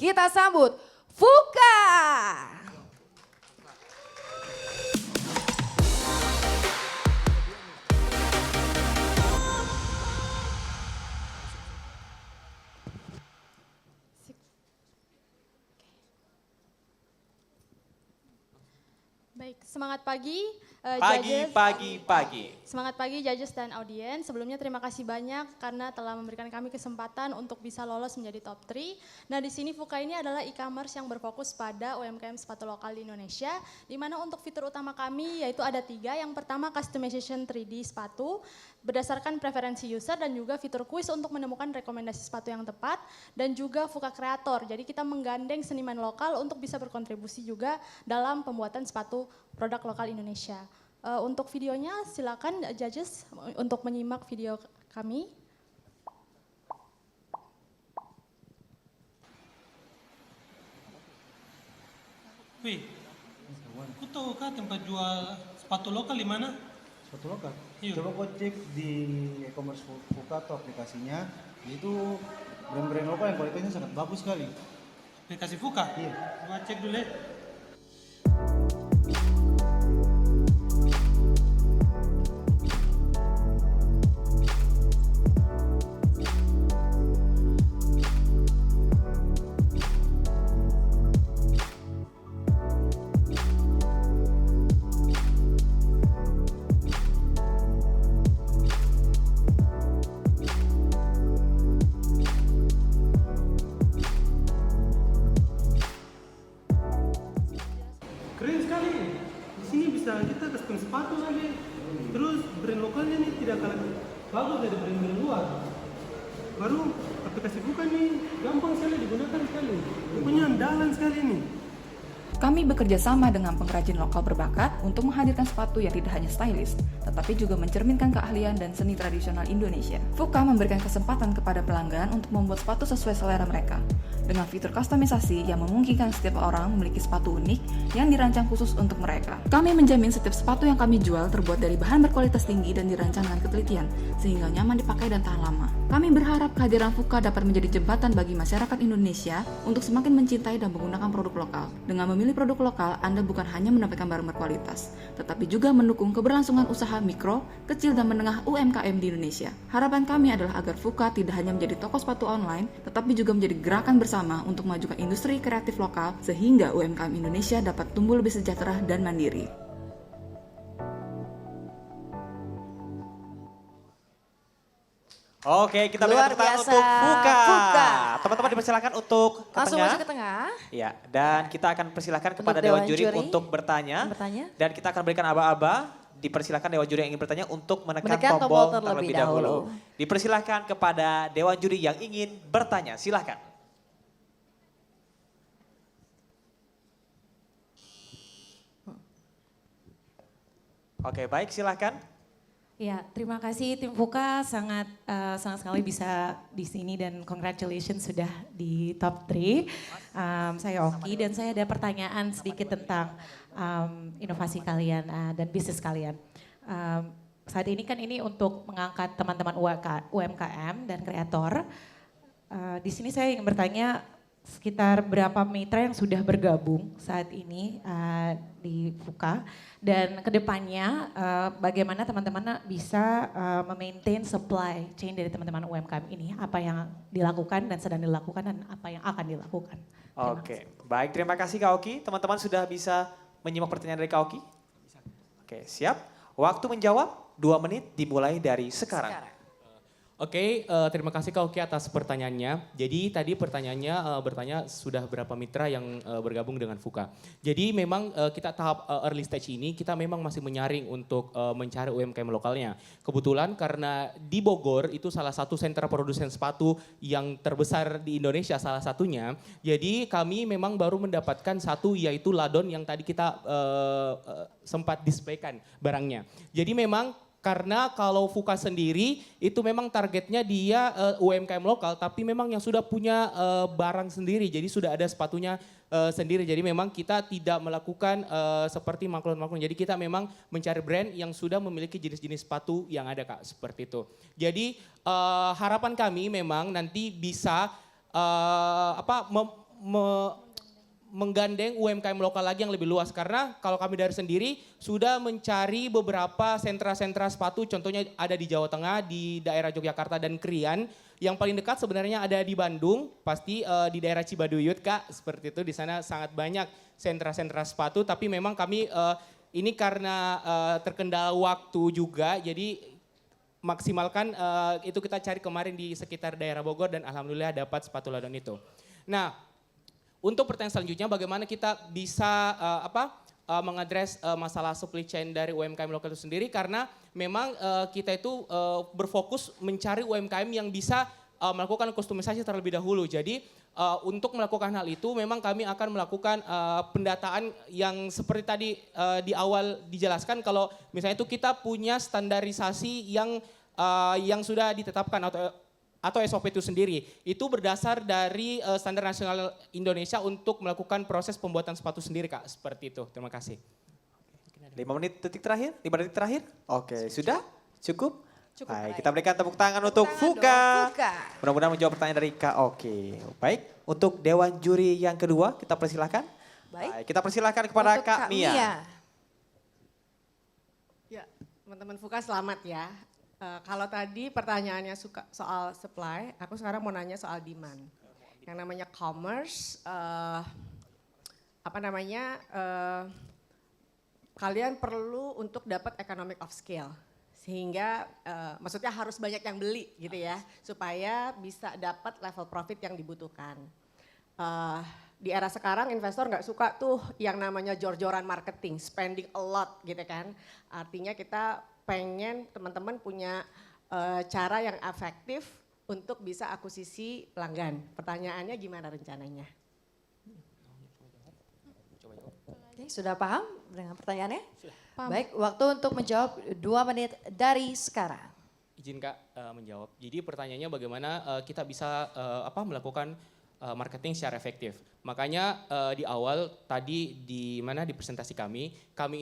Kita sambut Fuka. Baik, semangat pagi. Pagi. Semangat pagi judges dan audiens. Sebelumnya terima kasih banyak karena telah memberikan kami kesempatan untuk bisa lolos menjadi top 3. Nah di sini Fuka ini adalah e-commerce yang berfokus pada UMKM sepatu lokal di Indonesia. Di mana untuk fitur utama kami yaitu ada 3. Yang pertama customization 3D sepatu berdasarkan preferensi user dan juga fitur kuis untuk menemukan rekomendasi sepatu yang tepat. Dan juga Fuka Kreator, jadi kita menggandeng seniman lokal untuk bisa berkontribusi juga dalam pembuatan sepatu produk lokal Indonesia. Untuk videonya silakan judges untuk menyimak video kami. Wih, kau tahu kah tempat jual sepatu lokal di mana? Sepatu lokal? Iya. Coba kau cek di e-commerce Fuka atau aplikasinya, itu brand-brand lokal yang kualitasnya sangat bagus sekali. Aplikasi Fuka? Iya. Coba cek dulu ya. Keren sekali. Di sini bisa kita custom sepatu lagi. Terus brand lokalnya nih tidak kalah bagus dari brand-brand luar. Baru aplikasi Fuka nih gampang sekali digunakan sekali. Pokoknya andalan sekali nih. Kami bekerja sama dengan pengrajin lokal berbakat untuk menghadirkan sepatu yang tidak hanya stylish, tetapi juga mencerminkan keahlian dan seni tradisional Indonesia. Fuka memberikan kesempatan kepada pelanggan untuk membuat sepatu sesuai selera mereka, dengan fitur kustomisasi yang memungkinkan setiap orang memiliki sepatu unik yang dirancang khusus untuk mereka. Kami menjamin setiap sepatu yang kami jual terbuat dari bahan berkualitas tinggi dan dirancang dengan ketelitian, sehingga nyaman dipakai dan tahan lama. Kami berharap kehadiran Fuka dapat menjadi jembatan bagi masyarakat Indonesia untuk semakin mencintai dan menggunakan produk lokal. Dengan memilih produk lokal, Anda bukan hanya mendapatkan barang berkualitas, tetapi juga mendukung keberlangsungan usaha mikro, kecil, dan menengah UMKM di Indonesia. Harapan kami adalah agar Fuka tidak hanya menjadi toko sepatu online, tetapi juga menjadi gerakan bersama untuk memajukan industri kreatif lokal sehingga UMKM Indonesia dapat tumbuh lebih sejahtera dan mandiri. Oke, kita Luar berikan tepuk tangan biasa. untuk Fuka. Fuka. Teman-teman dipersilakan untuk ke Langsung tengah. masuk ke tengah. Ya, dan kita akan persilakan kepada Untuk Dewan Dewan Juri Juri untuk bertanya. Dan kita akan berikan aba-aba. Dipersilakan Dewan Juri yang ingin bertanya untuk menekan tombol terlebih dahulu. Dipersilakan kepada Dewan Juri yang ingin bertanya. Silakan. Oke, baik, silakan. Ya, terima kasih tim Fuka, sangat sekali bisa di sini dan congratulations sudah di top 3. Saya Oki dan saya ada pertanyaan sedikit tentang inovasi kalian dan bisnis kalian. Saat ini kan ini untuk mengangkat teman-teman UMKM dan kreator. Di sini saya ingin bertanya sekitar berapa mitra yang sudah bergabung saat ini di Fuka dan kedepannya bagaimana teman-teman bisa memaintain supply chain dari teman-teman UMKM ini, apa yang dilakukan dan sedang dilakukan dan apa yang akan dilakukan. Oke, baik, terima kasih Kak Oki. Teman-teman sudah bisa menyimak pertanyaan dari Kak Oki? Oke, siap. Waktu menjawab 2 menit dimulai dari sekarang. Oke, terima kasih Kak Oki atas pertanyaannya. Jadi tadi pertanyaannya bertanya sudah berapa mitra yang bergabung dengan Fuka. Jadi memang kita tahap early stage ini kita memang masih menyaring untuk mencari UMKM lokalnya. Kebetulan karena di Bogor itu salah satu sentra produsen sepatu yang terbesar di Indonesia salah satunya. Jadi kami memang baru mendapatkan satu yaitu Ladon yang tadi kita sempat displaykan barangnya. Jadi memang karena kalau Fuka sendiri itu memang targetnya dia UMKM lokal tapi memang yang sudah punya barang sendiri. Jadi sudah ada sepatunya sendiri. Jadi memang kita tidak melakukan seperti maklun-maklun. Jadi kita memang mencari brand yang sudah memiliki jenis-jenis sepatu yang ada Kak, seperti itu. Jadi harapan kami memang nanti bisa menggandeng UMKM lokal lagi yang lebih luas. Karena kalau kami dari sendiri sudah mencari beberapa sentra-sentra sepatu, contohnya ada di Jawa Tengah, di daerah Yogyakarta dan Krian. Yang paling dekat sebenarnya ada di Bandung, pasti di daerah Cibaduyut Kak, seperti itu. Di sana sangat banyak sentra-sentra sepatu, tapi memang kami ini karena terkendala waktu juga, jadi maksimalkan itu kita cari kemarin di sekitar daerah Bogor dan alhamdulillah dapat sepatu ladon itu. Nah, untuk pertanyaan selanjutnya bagaimana kita bisa mengadres masalah supply chain dari UMKM lokal itu sendiri, karena memang kita itu berfokus mencari UMKM yang bisa melakukan kustomisasi terlebih dahulu. Jadi untuk melakukan hal itu memang kami akan melakukan pendataan yang seperti tadi di awal dijelaskan, kalau misalnya itu kita punya standarisasi yang sudah ditetapkan atau SOP itu sendiri. Itu berdasar dari standar nasional Indonesia untuk melakukan proses pembuatan sepatu sendiri Kak. Seperti itu, terima kasih. 5 detik terakhir? Oke, sudah? Cukup? Cukup. Baik, Baik. kita berikan tepuk tangan untuk tangan Fuka. dong, Fuka. Mudah-mudahan menjawab pertanyaan dari Kak. Oke, baik. Untuk Dewan Juri yang kedua, kita persilahkan. Baik. Kita persilahkan kepada Untuk Kak Mia. Ya, teman-teman Fuka selamat ya. Kalau tadi pertanyaannya soal supply, aku sekarang mau nanya soal demand. Yang namanya commerce, kalian perlu untuk dapat economic of scale. Sehingga maksudnya harus banyak yang beli gitu ya, supaya bisa dapat level profit yang dibutuhkan. Di era sekarang investor nggak suka tuh yang namanya jor-joran marketing, spending a lot gitu kan. Artinya kita pengen teman-teman punya cara yang efektif untuk bisa akuisisi pelanggan. Pertanyaannya gimana rencananya? Oke, sudah paham dengan pertanyaannya? Paham. Baik, waktu untuk menjawab 2 menit dari sekarang. Izin Kak menjawab. Jadi pertanyaannya bagaimana kita bisa melakukan marketing secara efektif. Makanya di awal tadi di presentasi kami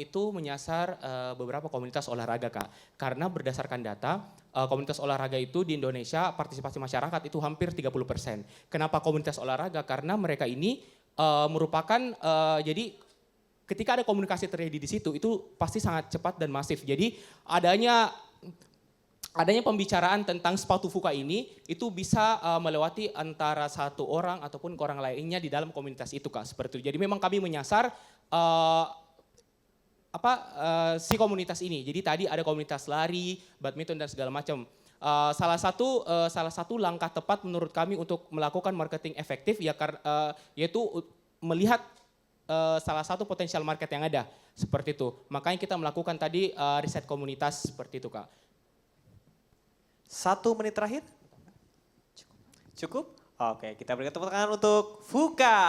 itu menyasar beberapa komunitas olahraga Kak. Karena berdasarkan data komunitas olahraga itu di Indonesia partisipasi masyarakat itu hampir 30%. Kenapa komunitas olahraga? Karena mereka ini merupakan jadi ketika ada komunikasi terjadi di situ itu pasti sangat cepat dan masif. Jadi adanya pembicaraan tentang sepatu Fuka ini itu bisa melewati antara satu orang ataupun ke orang lainnya di dalam komunitas itu Kak, seperti itu. Jadi memang kami menyasar si komunitas ini. Jadi tadi ada komunitas lari, badminton dan segala macam. Salah satu langkah tepat menurut kami untuk melakukan marketing efektif yaitu melihat salah satu potensial market yang ada, seperti itu. Makanya kita melakukan tadi riset komunitas seperti itu Kak. 1 menit terakhir? Cukup? Oke, kita berikan tepuk tangan untuk Fuka.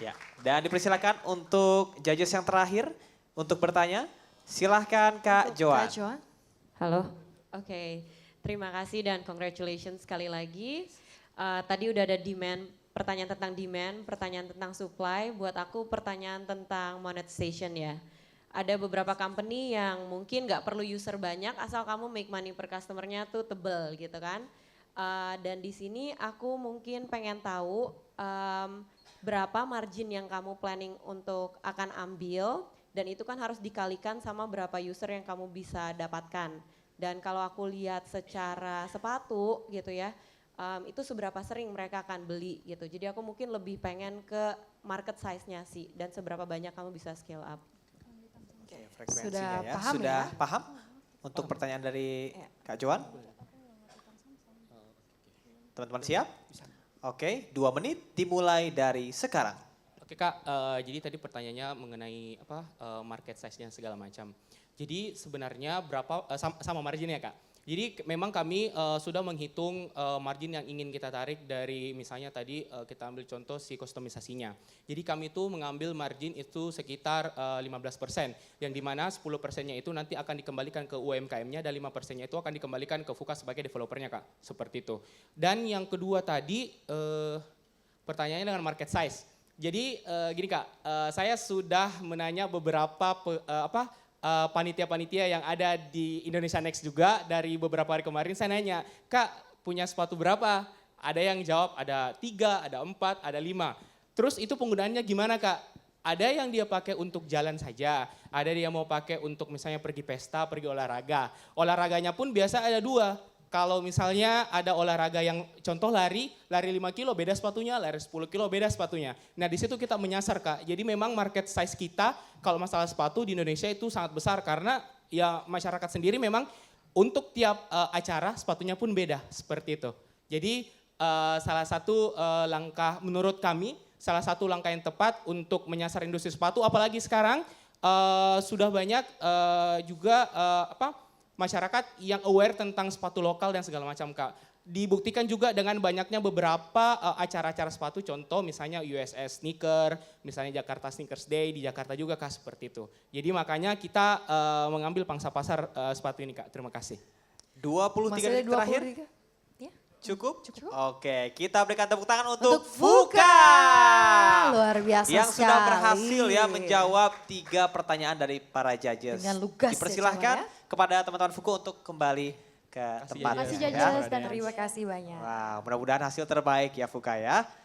Ya, dan dipersilakan untuk judges yang terakhir untuk bertanya. Silahkan Kak Joan. Kak Joan. Halo, oke. Terima kasih dan congratulations sekali lagi. Tadi udah ada pertanyaan tentang demand, pertanyaan tentang supply. Buat aku pertanyaan tentang monetization ya. Ada beberapa company yang mungkin nggak perlu user banyak asal kamu make money per customer-nya tuh tebel gitu kan. Dan di sini aku mungkin pengen tahu berapa margin yang kamu planning untuk akan ambil dan itu kan harus dikalikan sama berapa user yang kamu bisa dapatkan. Dan kalau aku lihat secara sepatu gitu ya, itu seberapa sering mereka akan beli gitu. Jadi aku mungkin lebih pengen ke market size-nya sih dan seberapa banyak kamu bisa scale up. Sudah Ya. paham Sudah ya? paham untuk pertanyaan dari Kak Joan? Teman-teman siap? Oke, 2 menit dimulai dari sekarang. Oke Kak, jadi tadi pertanyaannya mengenai market size-nya segala macam. Jadi sebenarnya berapa sama marginnya Kak. Jadi memang kami sudah menghitung margin yang ingin kita tarik dari misalnya tadi kita ambil contoh si kustomisasinya. Jadi kami itu mengambil margin itu sekitar 15%. Yang dimana 10%-nya itu nanti akan dikembalikan ke UMKM-nya dan 5%-nya itu akan dikembalikan ke Fuka sebagai developernya Kak. Seperti itu. Dan yang kedua tadi pertanyaannya dengan market size. Jadi gini Kak, saya sudah menanya beberapa panitia-panitia yang ada di Indonesia Next juga dari beberapa hari kemarin. Saya nanya, Kak punya sepatu berapa? Ada yang jawab ada 3, ada 4, ada 5. Terus itu penggunaannya gimana Kak? Ada yang dia pakai untuk jalan saja, ada dia mau pakai untuk misalnya pergi pesta, pergi olahraga. Olahraganya pun biasa ada 2. Kalau misalnya ada olahraga yang contoh lari 5 kilo beda sepatunya, lari 10 kilo beda sepatunya. Nah di situ kita menyasar Kak, jadi memang market size kita kalau masalah sepatu di Indonesia itu sangat besar karena ya masyarakat sendiri memang untuk tiap acara sepatunya pun beda seperti itu. Jadi salah satu langkah menurut kami, salah satu langkah yang tepat untuk menyasar industri sepatu apalagi sekarang sudah banyak juga masyarakat yang aware tentang sepatu lokal dan segala macam Kak. Dibuktikan juga dengan banyaknya beberapa acara-acara sepatu, contoh misalnya USS Sneaker, misalnya Jakarta Sneakers Day, di Jakarta juga Kak seperti itu. Jadi makanya kita mengambil pangsa pasar sepatu ini Kak, terima kasih. 23 detik terakhir? Ya. Cukup? Cukup. Oke, kita berikan tepuk tangan untuk Fuka. Fuka. Luar biasa yang sekali. sudah berhasil ya menjawab 3 pertanyaan dari para judges. Dengan lugas ya, Dipersilahkan Cuma ya. kepada teman-teman Fuka untuk kembali ke tempat. Terima kasih ya. judges dan Terima kasih banyak. Wow, mudah-mudahan hasil terbaik ya Fuka ya.